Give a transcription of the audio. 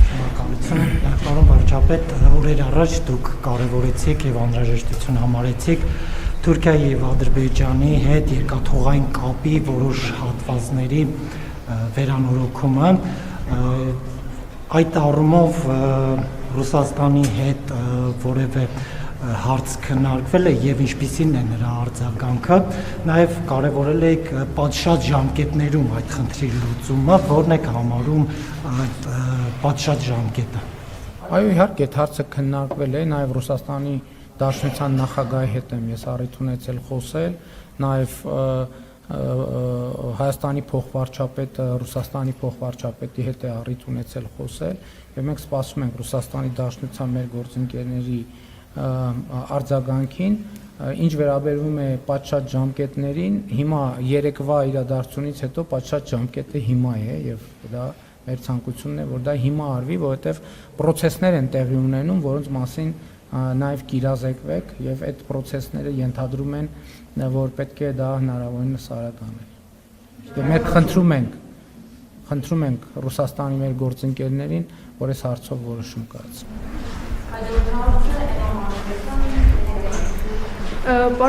Շնորհակալություն, պարոն վարչապետ, օրեր առաջ դուք կարևորեցիք եւ անհրաժեշտություն համարեցիք Թուրքիայի եւ Ադրբեջանի հետ երկաթուղային կապի որոշ հատվածների վերանորոգումը, այդ առումով Ռուսաստանի հետ որևէ հարց քննարկվել է եւ ինչպիսին է նրա արձագանքը, նաեւ կարեւորել եք պատշաճ ժամկետներում այդ խնդրի լուծումը, որն եք համարում այդ պատշաճ ժամկետը։ Այո, իհարկե, այդ հարցը քննարկվել է, նաեւ Ռուսաստանի Դաշնության նախագահի հետ եմ ես առիթ ունեցել խոսել, նաեւ Հայաստանի փոխվարչապետը Ռուսաստանի փոխվարչապետի հետ է առիթ ունեցել խոսել, եւ մենք սպասում ենք Ռուսաստանի Դաշնության մեր գործընկերների արձագանքին, ինչ վերաբերում է պատշաճ ժամկետներին, հիմա երեկվա իրադարձությունից հետո պատշաճ ժամկետը հիմա է եւ դա մեր ցանկությունն է, որ դա հիմա արվի, որովհետեւ process-ներ են տեղի ունենում, որոնց մասին նաեւ կիրազեկվեք եւ այդ process-ները ենթադրում են, որ պետք է դա հնարավորինս արագ անել։ Եվ մենք խնդրում ենք Ռուսաստանի մեր գործընկերներին, որ այս հարցով որոշում կայացնեն։